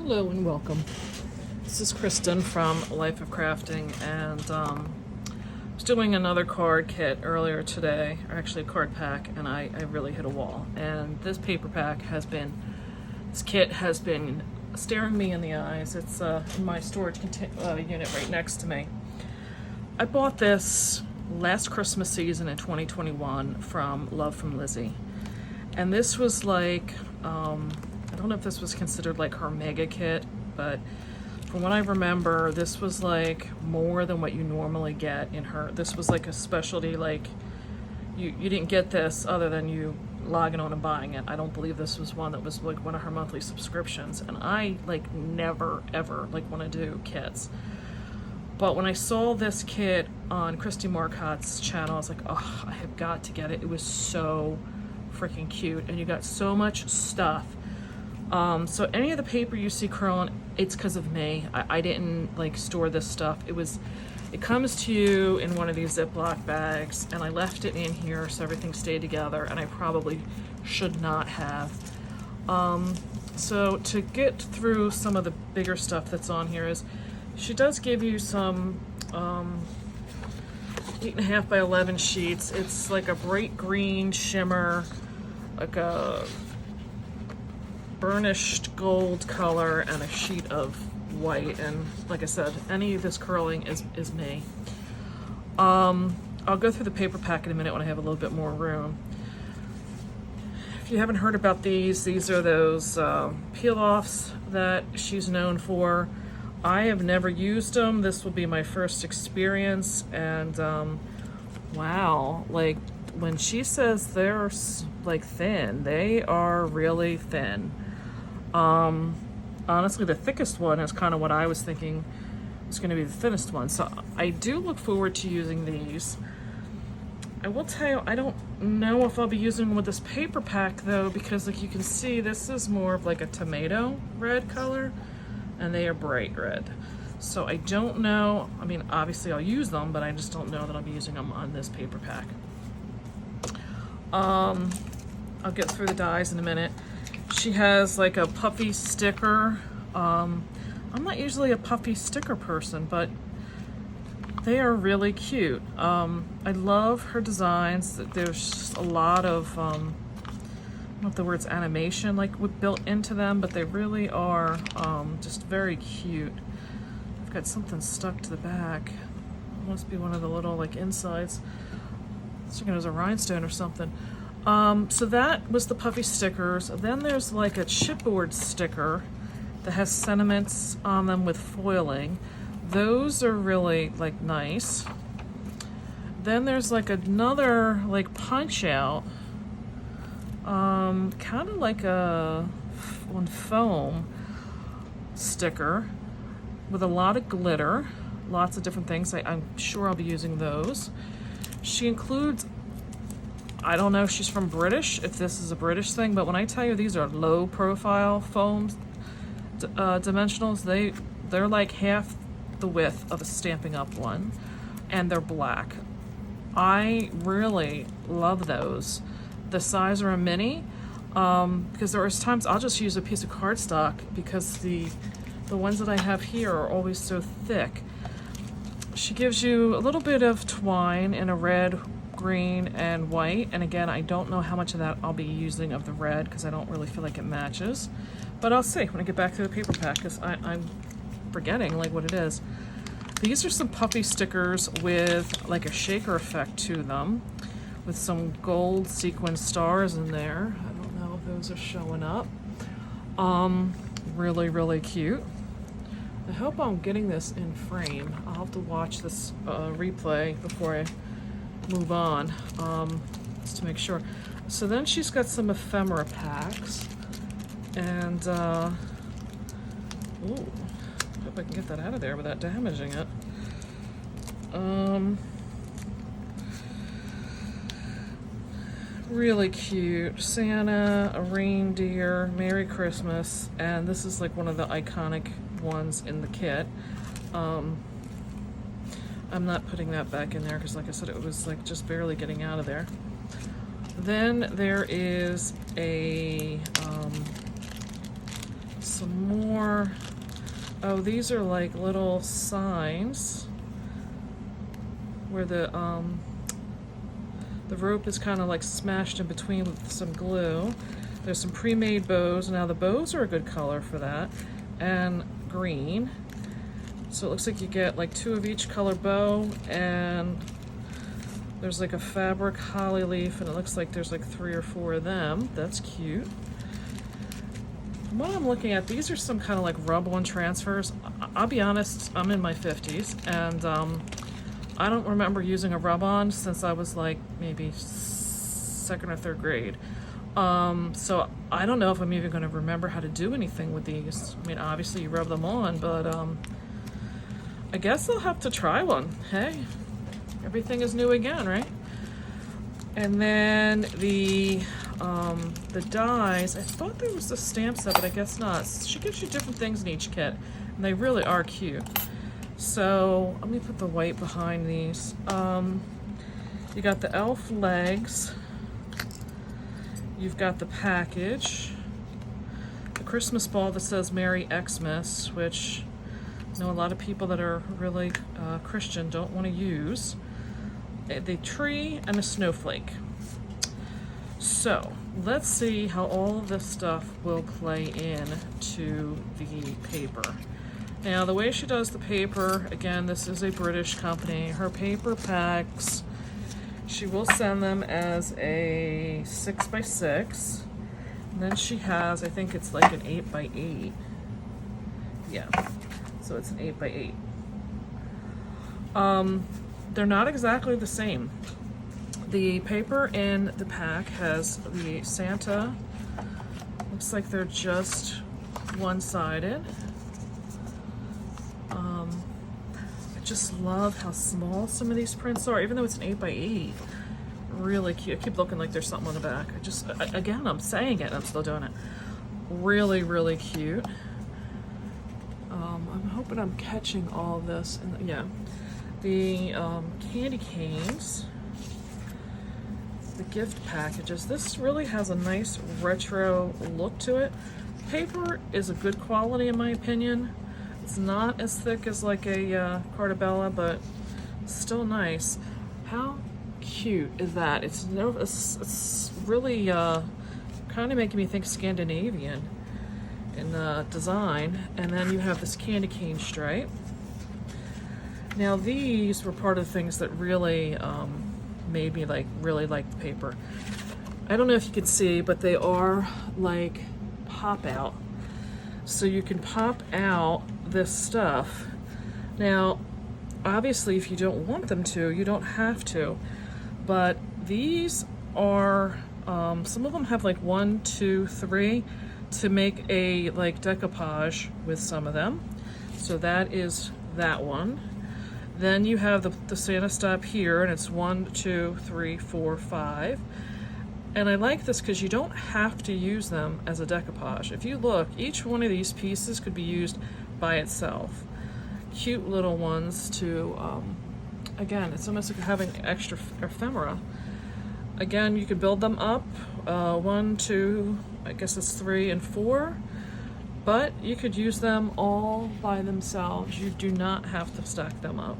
Hello and welcome. This is Kristin from Life of Crafting, and I was doing another card kit earlier today, or actually a card pack, and I really hit a wall. And this paper pack this kit has been staring me in the eyes. It's in my storage unit right next to me. I bought this last Christmas season in 2021 from Love from Lizi. And this was like, I don't know if this was considered like her mega kit, but from what I remember, this was like more than what you normally get in her. This was like a specialty, like you didn't get this other than you logging on and buying it. I don't believe this was one that was like one of her monthly subscriptions, and I like never ever like want to do kits. But when I saw this kit on Kristin Marcotte's channel, I was like, oh, I have got to get it. It was so freaking cute, and you got so much stuff. So any of the paper you see curling, it's because of me. I didn't like store this stuff. It comes to you in one of these Ziploc bags, and I left it in here so everything stayed together, and I probably should not have. So to get through some of the bigger stuff that's on here is, she does give you some 8.5 by 11 sheets. It's like a bright green shimmer, like a burnished gold color, and a sheet of white. And like I said, any of this curling is me. I'll go through the paper pack in a minute when I have a little bit more room. If you haven't heard about these are those peel-offs that she's known for. I have never used them. This will be my first experience, and wow, like when she says they're like thin, they are really thin. Honestly, the thickest one is kind of what I was thinking was going to be the thinnest one. So I do look forward to using these. I will tell you, I don't know if I'll be using them with this paper pack though, because like you can see, this is more of like a tomato red color, and they are bright red. So I don't know. I mean, obviously I'll use them, but I just don't know that I'll be using them on this paper pack. I'll get through the dies in a minute. She has like a puffy sticker. I'm not usually a puffy sticker person, but they are really cute. I love her designs. There's just a lot of, I don't know if the word's animation like built into them, but they really are just very cute. I've got something stuck to the back. It must be one of the little like insides. I was thinking it was a rhinestone or something. So that was the puffy stickers. Then there's like a chipboard sticker that has sentiments on them with foiling. Those are really like nice. Then there's like another like punch out, kind of like a foam sticker with a lot of glitter, lots of different things. I'm sure I'll be using those. She includes, I don't know if she's from British, if this is a British thing, but when I tell you these are low profile foam dimensionals, they're like half the width of a Stampin' Up one, and they're black. I really love those. The size are a mini, because there are times I'll just use a piece of cardstock because the ones that I have here are always so thick. She gives you a little bit of twine in a red, green, and white, and again, I don't know how much of that I'll be using of the red because I don't really feel like it matches, but I'll see when I get back to the paper pack, because I'm forgetting like what it is. These are some puffy stickers with like a shaker effect to them, with some gold sequin stars in there. I don't know if those are showing up. Really cute. I hope I'm getting this in frame. I'll have to watch this replay before I move on, just to make sure. So then she's got some ephemera packs, and ooh, hope I can get that out of there without damaging it. Really cute. Santa, a reindeer, Merry Christmas, and this is like one of the iconic ones in the kit. I'm not putting that back in there because like I said, it was like just barely getting out of there. Then there is a some more. Oh, these are like little signs where the rope is kind of like smashed in between with some glue. There's some pre-made bows. Now the bows are a good color for that, and green. So it looks like you get like 2 of each color bow, and there's like a fabric holly leaf, and it looks like there's like 3 or 4 of them. That's cute. From what I'm looking at, these are some kind of like rub-on transfers. I'll be honest, I'm in my 50s, and I don't remember using a rub-on since I was like maybe 2nd or 3rd grade. So I don't know if I'm even going to remember how to do anything with these. I mean, obviously you rub them on, but I guess I'll have to try one. Hey, everything is new again, right? And then the dies, I thought there was a stamp set, but I guess not. She gives you different things in each kit, and they really are cute. So let me put the white behind these. You got the elf legs. You've got the package. The Christmas ball that says Merry Xmas, which I know a lot of people that are really Christian don't want to use. The tree and a snowflake. So let's see how all of this stuff will play in to the paper. Now the way she does the paper, again, this is a British company. Her paper packs, she will send them as a 6x6. And then she has, I think it's like an 8x8. Yeah, so it's an 8x8. They're not exactly the same. The paper in the pack has the Santa. Looks like they're just one-sided. I just love how small some of these prints are, even though it's an 8x8. Really cute. I keep looking like there's something on the back. Again, I'm saying it and I'm still doing it. Really, really cute. I'm hoping I'm catching all this. Yeah. The candy canes, the gift packages. This really has a nice retro look to it. Paper is a good quality in my opinion. It's not as thick as like a Cartabella, but still nice. How cute is that? It's really kind of making me think Scandinavian in design. And then you have this candy cane stripe. Now these were part of the things that really made me really like the paper. I don't know if you can see, but they are like pop out. So you can pop out this stuff. Now, obviously if you don't want them to, you don't have to. But these are, some of them have like 1, 2, 3 to make a like decoupage with some of them. So that is that one. Then you have the Santa stop here, and it's 1, 2, 3, 4, 5. And I like this because you don't have to use them as a decoupage. If you look, each one of these pieces could be used by itself. Cute little ones to, again, it's almost like having extra ephemera. Again, you could build them up, 1, 2, I guess it's 3 and 4. But you could use them all by themselves. You do not have to stack them up.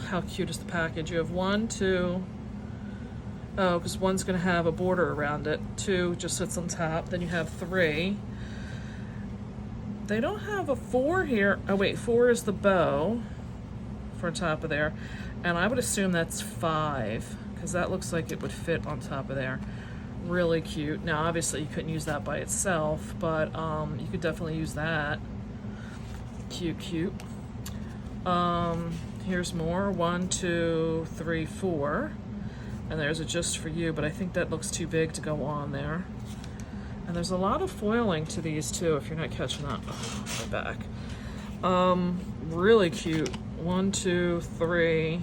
How cute is the package? You have 1, 2, oh, because 1's going to have a border around it. 2 just sits on top. Then you have 3. They don't have a 4 here. Oh wait, 4 is the bow for top of there. And I would assume that's 5, because that looks like it would fit on top of there. Really cute. Now obviously you couldn't use that by itself, but you could definitely use that. Cute, cute. Here's more. 1, 2, 3, 4. And there's a just for you, but I think that looks too big to go on there. And there's a lot of foiling to these too, if you're not catching that. Oh, my back. Really cute. 1, 2, 3,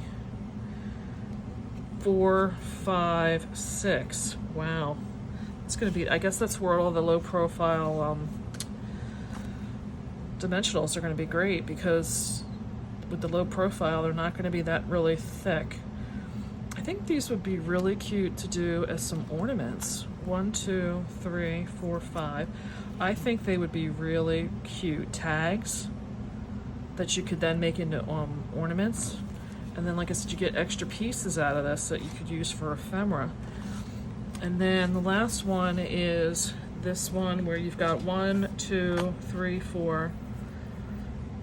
4, 5, 6. Wow. It's gonna be, I guess that's where all the low profile dimensionals are gonna be great, because with the low profile, they're not gonna be that really thick. I think these would be really cute to do as some ornaments. 1, 2, 3, 4, 5. I think they would be really cute tags that you could then make into ornaments. And then, like I said, you get extra pieces out of this that you could use for ephemera. And then the last one is this one where you've got 1, 2, 3, 4,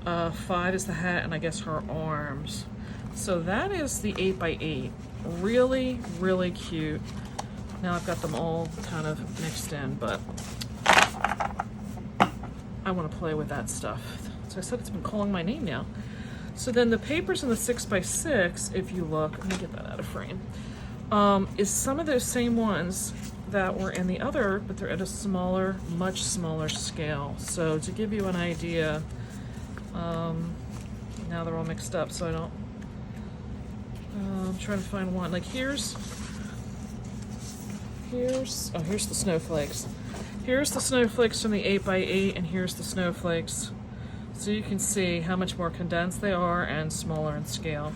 5 is the hat, and I guess her arms. So that is the 8x8. Really, really cute. Now I've got them all kind of mixed in, but I want to play with that stuff. So I said it's been calling my name now. So then the papers in the 6x6, if you look, let me get that out of frame, is some of those same ones that were in the other, but they're at a smaller, much smaller scale. So to give you an idea, now they're all mixed up, so I don't, I'm trying to find one. Like here's the snowflakes. Here's the snowflakes from the 8x8, and here's the snowflakes. So you can see how much more condensed they are and smaller in scale.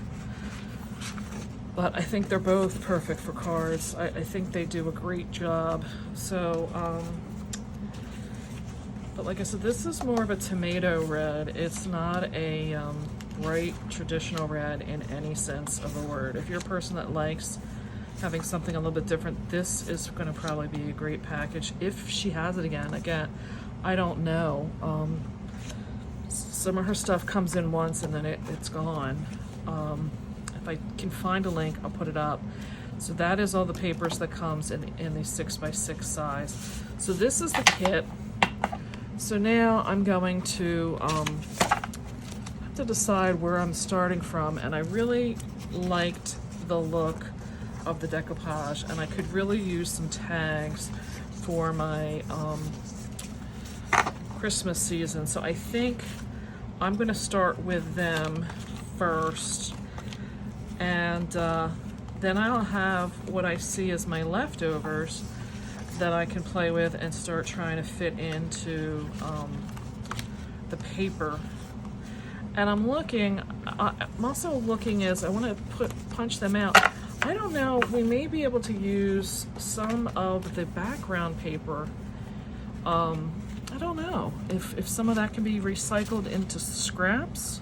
But I think they're both perfect for cards. I think they do a great job. So, but like I said, this is more of a tomato red. It's not a bright traditional red in any sense of the word. If you're a person that likes having something a little bit different, this is going to probably be a great package. If she has it again, I don't know. Some of her stuff comes in once and then it's gone. If I can find a link, I'll put it up. So that is all the papers that comes in the 6x6 size. So this is the kit. So now I'm going to have to decide where I'm starting from, and I really liked the look of the decoupage, and I could really use some tags for my Christmas season. So I think I'm going to start with them first, and then I'll have what I see as my leftovers that I can play with and start trying to fit into the paper. And I'm also looking as I want to punch them out. I don't know, we may be able to use some of the background paper. I don't know if some of that can be recycled into scraps,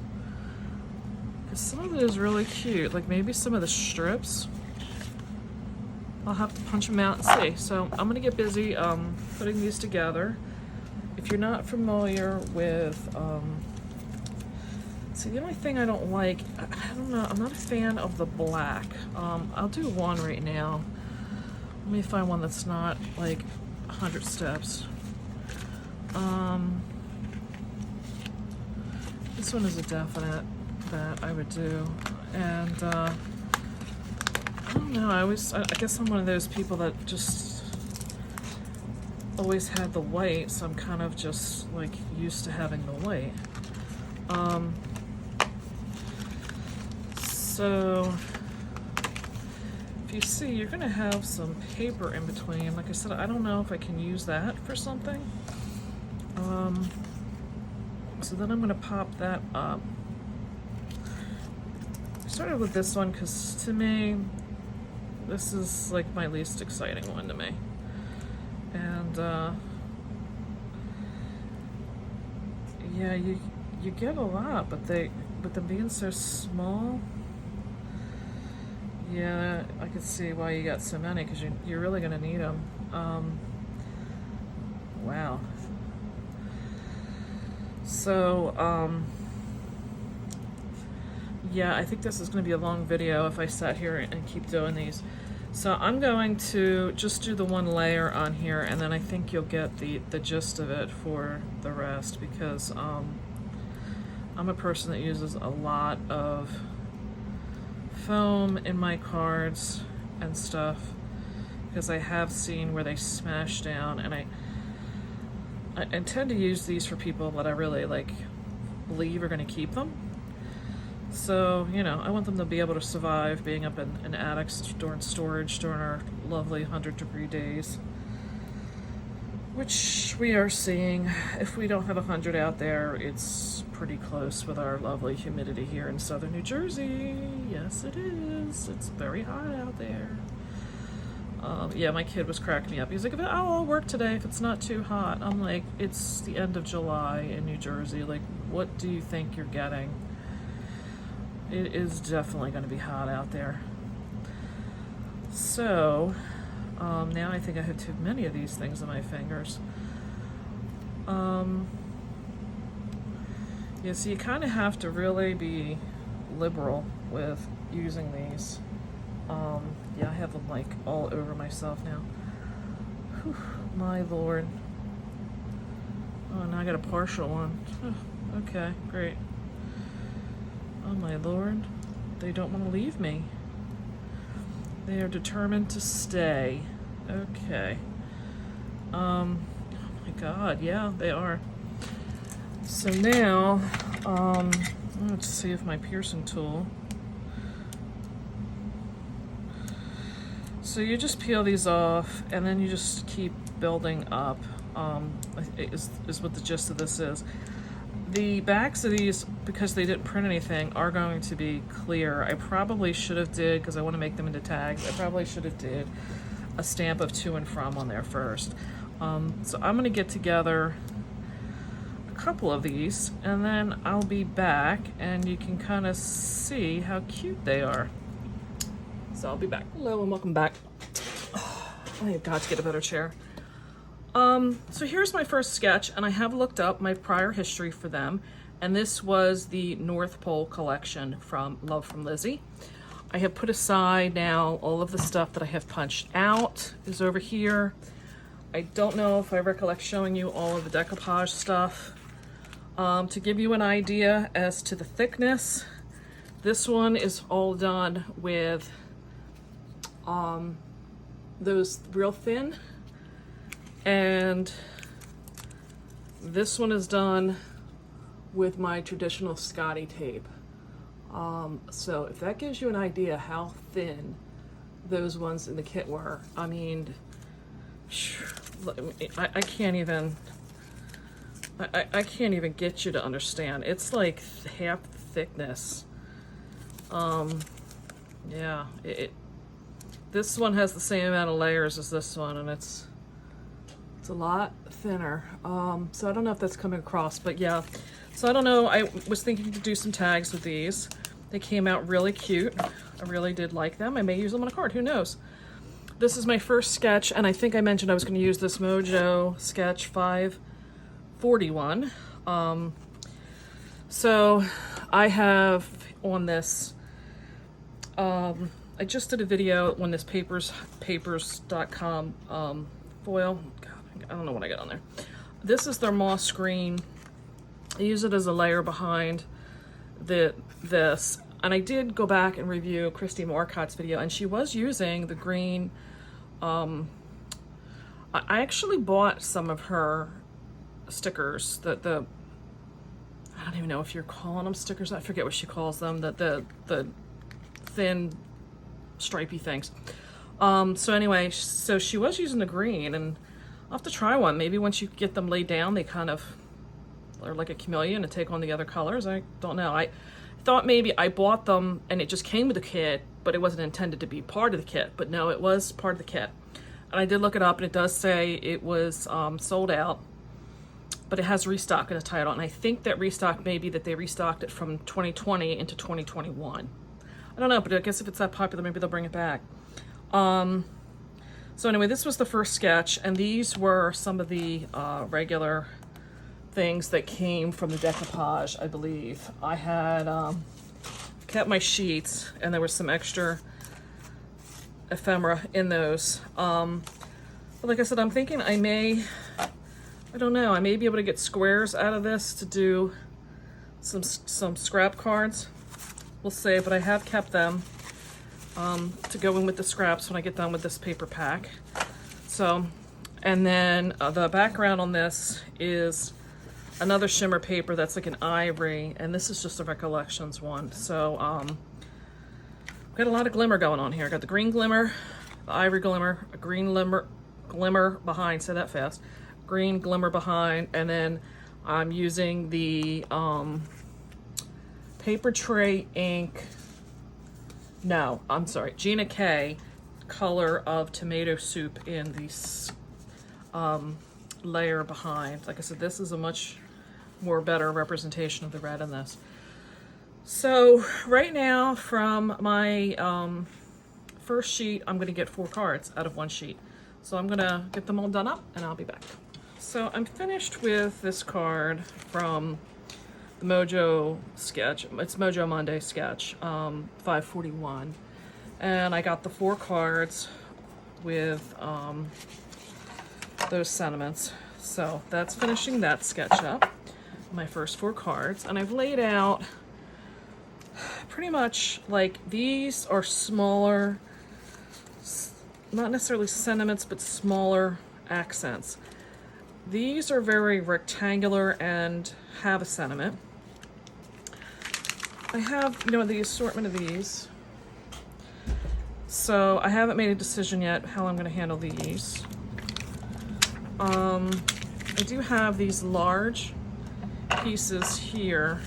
because some of it is really cute, like maybe some of the strips. I'll have to punch them out and see. So I'm gonna get busy putting these together. If you're not familiar with, see, the only thing I don't like, I don't know, I'm not a fan of the black. I'll do one right now. Let me find one that's not like 100 steps. This one is a definite that I would do, and I don't know, I guess I'm one of those people that just always had the white, so I'm kind of just like used to having the white. So if you see, you're gonna have some paper in between. Like I said, I don't know if I can use that for something. So then I'm gonna pop that up. I started with this one because to me, this is like my least exciting one to me. And yeah, you get a lot, but with them being so small, yeah, I could see why you got so many, because you're really gonna need them. Wow. So, yeah, I think this is going to be a long video if I sat here and keep doing these. So I'm going to just do the one layer on here, and then I think you'll get the gist of it for the rest, because I'm a person that uses a lot of foam in my cards and stuff, because I have seen where they smash down, and I tend to use these for people that I really believe are going to keep them. So, you know, I want them to be able to survive being up in attics during storage during our lovely 100-degree days, which we are seeing. If we don't have 100 out there, it's pretty close with our lovely humidity here in southern New Jersey. Yes, it is. It's very hot out there. Yeah, my kid was cracking me up. He's like, oh, I'll work today if it's not too hot. I'm like, it's the end of July in New Jersey. Like, what do you think you're getting? It is definitely going to be hot out there. So, now I think I have too many of these things on my fingers. Yeah, so you kind of have to really be liberal with using these. Yeah, I have them like all over myself now. Whew, my Lord. Oh, now I got a partial one. Oh, okay, great. Oh my Lord. They don't want to leave me. They are determined to stay. Okay. Oh my God, yeah, they are. So now, let's see if my piercing tool. So you just peel these off, and then you just keep building up, is what the gist of this is. The backs of these, because they didn't print anything, are going to be clear. I probably should have did, because I want to make them into tags, I probably should have did a stamp of to and from on there first. So I'm going to get together a couple of these, and then I'll be back, and you can kind of see how cute they are. So I'll be back. Hello and welcome back. I have got to get a better chair. So here's my first sketch, and I have looked up my prior history for them, and this was the North Pole collection from Love from Lizi. I have put aside now all of the stuff that I have punched out is over here. I don't know if I recollect showing you all of the decoupage stuff. To give you an idea as to the thickness, this one is all done with those real thin, and this one is done with my traditional Scotty tape. So if that gives you an idea how thin those ones in the kit were, I mean, I can't even, I can't even get you to understand. It's like half the thickness. Yeah, this one has the same amount of layers as this one, and it's a lot thinner. So I don't know if that's coming across, but yeah. So I don't know, I was thinking to do some tags with these. They came out really cute. I really did like them. I may use them on a card, who knows? This is my first sketch, and I think I mentioned I was going to use this Mojo Sketch 541. So I have on this, I just did a video on this papers.com foil. God, I don't know what I got on there. This is their moss green. I use it as a layer behind this. And I did go back and review Kristin Bowen's video, and she was using the green. I actually bought some of her stickers, I don't even know if you're calling them stickers. I forget what she calls them, the thin stripey things. So anyway, so she was using the green, and I'll have to try one. Maybe once you get them laid down, they kind of are like a chameleon and take on the other colors. I don't know. I thought maybe I bought them and it just came with the kit, but it wasn't intended to be part of the kit. But no, it was part of the kit. And I did look it up, and it does say it was sold out, but it has restock in the title. And I think that restock may be that they restocked it from 2020 into 2021. I don't know, but I guess if it's that popular, maybe they'll bring it back. So anyway, this was the first sketch, and these were some of the regular things that came from the decoupage, I believe. I had kept my sheets, and there was some extra ephemera in those. But like I said, I'm thinking I may be able to get squares out of this to do some scrap cards. We'll see, but I have kept them to go in with the scraps when I get done with this paper pack. So, and then the background on this is another shimmer paper that's like an ivory, and this is just a Recollections one. So, I've got a lot of glimmer going on here. I got the green glimmer, the ivory glimmer, a green glimmer behind, say that fast, green glimmer behind, and then I'm using the Paper Tray ink, no, I'm sorry, Gina K color of tomato soup in the layer behind. Like I said, this is a much more better representation of the red in this. So right now from my first sheet, I'm gonna get 4 cards out of 1 sheet. So I'm gonna get them all done up and I'll be back. So I'm finished with this card from the Mojo sketch. It's Mojo Monday sketch, 541. And I got the 4 cards with those sentiments. So that's finishing that sketch up, my first 4 cards. And I've laid out pretty much like these are smaller, not necessarily sentiments, but smaller accents. These are very rectangular and have a sentiment. I have, you know, the assortment of these. So I haven't made a decision yet how I'm going to handle these. I do have these large pieces here,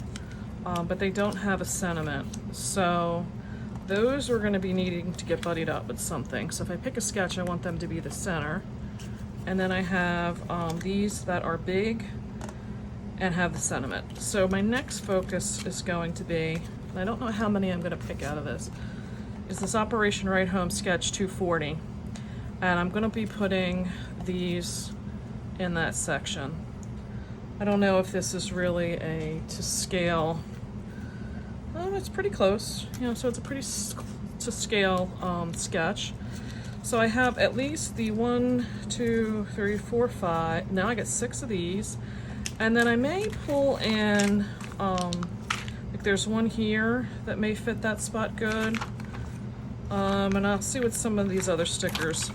but they don't have a sentiment. So those are going to be needing to get buddied up with something. So if I pick a sketch, I want them to be the center. And then I have these that are big and have the sentiment. So my next focus is going to be, and I don't know how many I'm going to pick out of this, is this Operation Right Home Sketch 240. And I'm going to be putting these in that section. I don't know if this is really a to scale. Oh, it's pretty close. You know, so it's a pretty to scale sketch. So I have at least the 1, 2, 3, 4, 5. Now I get 6 of these. And then I may pull in, like there's one here that may fit that spot good. And I'll see with some of these other stickers.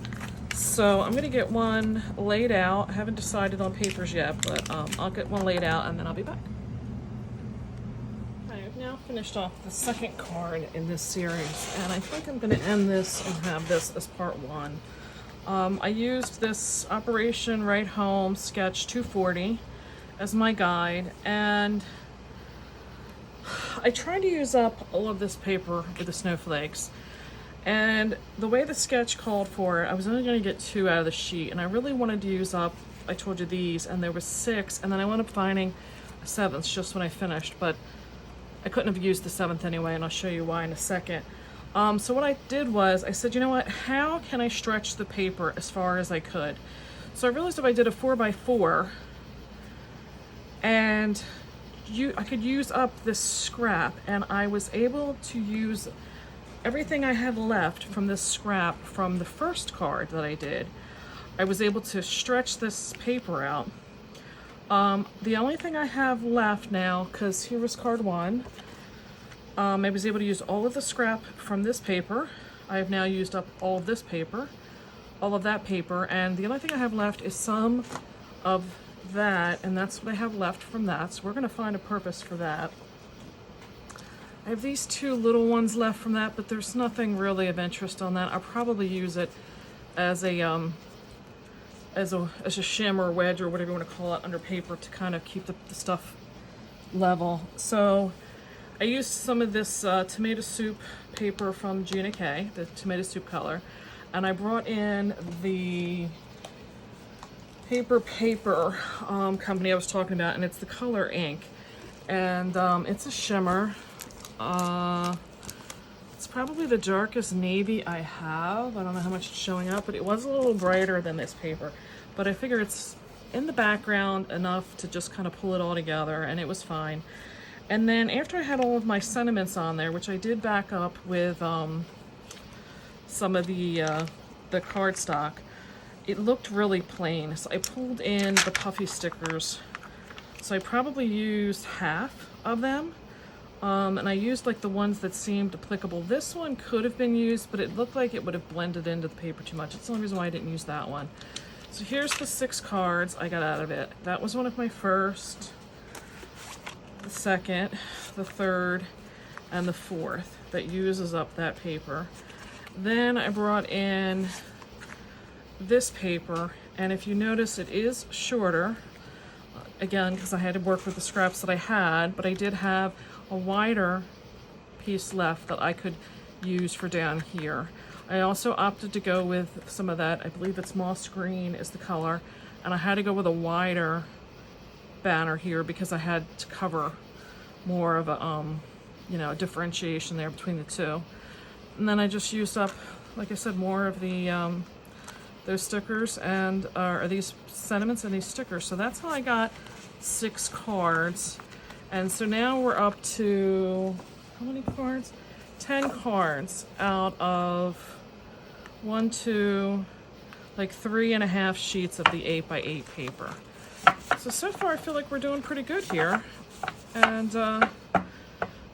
So I'm gonna get one laid out. I haven't decided on papers yet, but I'll get one laid out and then I'll be back. I've now finished off the second card in this series, and I think I'm going to end this and have this as part 1. I used this Operation Right Home Sketch 240 as my guide, and I tried to use up all of this paper with the snowflakes. And the way the sketch called for it, I was only going to get 2 out of the sheet, and I really wanted to use up, I told you these, and there was 6, and then I wound up finding a 7th just when I finished, but I couldn't have used the 7th anyway, and I'll show you why in a second. So what I did was, I said, you know what, how can I stretch the paper as far as I could? So I realized if I did a 4x4, and I could use up this scrap, and I was able to use everything I had left from this scrap from the first card that I did. I was able to stretch this paper out. The only thing I have left now, because here was card 1, I was able to use all of the scrap from this paper. I have now used up all of this paper, all of that paper, and the only thing I have left is some of that, and that's what I have left from that. So we're going to find a purpose for that. I have these 2 little ones left from that, but there's nothing really of interest on that. I'll probably use it as a shim or wedge or whatever you want to call it under paper to kind of keep the stuff level. So I used some of this tomato soup paper from Gina K, the tomato soup color, and I brought in the paper company I was talking about, and it's the color ink, and it's a shimmer. It's probably the darkest navy I have. I don't know how much it's showing up, but it was a little brighter than this paper. But I figure it's in the background enough to just kind of pull it all together, and it was fine. And then after I had all of my sentiments on there, which I did back up with some of the cardstock, it looked really plain. So I pulled in the Puffy Stickers. So I probably used half of them. And I used like the ones that seemed applicable. This one could have been used, but it looked like it would have blended into the paper too much. It's the only reason why I didn't use that one. So here's the 6 cards I got out of it. That was one of my first, the second, the third, and the 4th that uses up that paper. Then I brought in this paper, and if you notice, it is shorter, again, because I had to work with the scraps that I had, but I did have a wider piece left that I could use for down here. I also opted to go with some of that, I believe it's moss green is the color, and I had to go with a wider banner here because I had to cover more of a, you know, a differentiation there between the two. And then I just used up, like I said, more of the, those stickers and, or these sentiments and these stickers. So that's how I got 6 cards. And so now we're up to, how many cards? 10 cards out of 1, 2, like 3.5 sheets of the 8x8 paper. So far I feel like we're doing pretty good here. And I'm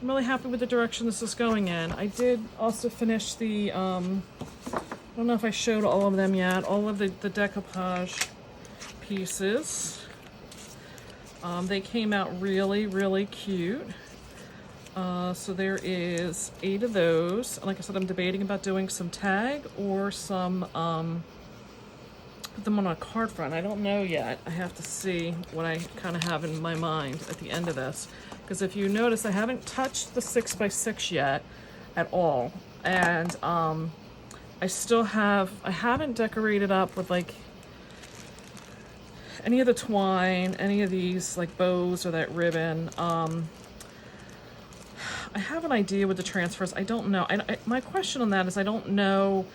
really happy with the direction this is going in. I did also finish the, I don't know if I showed all of them yet, all of the decoupage pieces. They came out really, really cute. So there is 8 of those. Like I said, I'm debating about doing some tag or some, put them on a card front. I don't know yet. I have to see what I kind of have in my mind at the end of this. Because if you notice, I haven't touched the 6x6 yet at all. And I still have, I haven't decorated up with like any of the twine, any of these like bows or that ribbon. I have an idea with the transfers. I don't know. My question on that is I don't know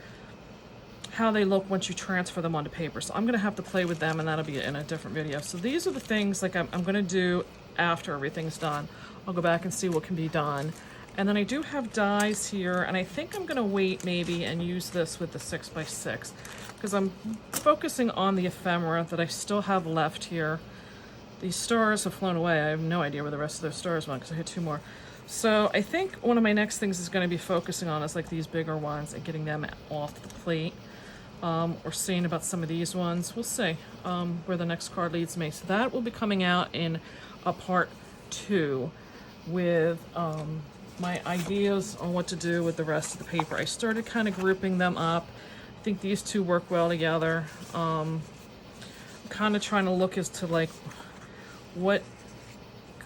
how they look once you transfer them onto paper. So I'm going to have to play with them, and that'll be in a different video. So these are the things like I'm going to do after everything's done. I'll go back and see what can be done. And then I do have dies here, and I think I'm going to wait maybe and use this with the 6x6 because I'm focusing on the ephemera that I still have left here. These stars have flown away. I have no idea where the rest of those stars went because I had 2 more. So I think one of my next things is going to be focusing on is like these bigger ones and getting them off the plate. Or seeing about some of these ones. We'll see where the next card leads me. So that will be coming out in a part 2 with my ideas on what to do with the rest of the paper. I started kind of grouping them up. I think these 2 work well together. I'm kind of trying to look as to like what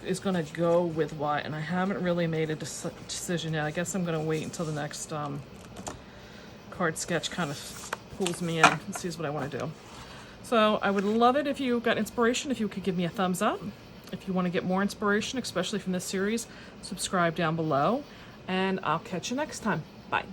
is going to go with what, and I haven't really made a decision yet. I guess I'm going to wait until the next card sketch kind of pulls me in and sees what I want to do. So I would love it if you got inspiration, if you could give me a thumbs up. If you want to get more inspiration, especially from this series, subscribe down below, and I'll catch you next time. Bye.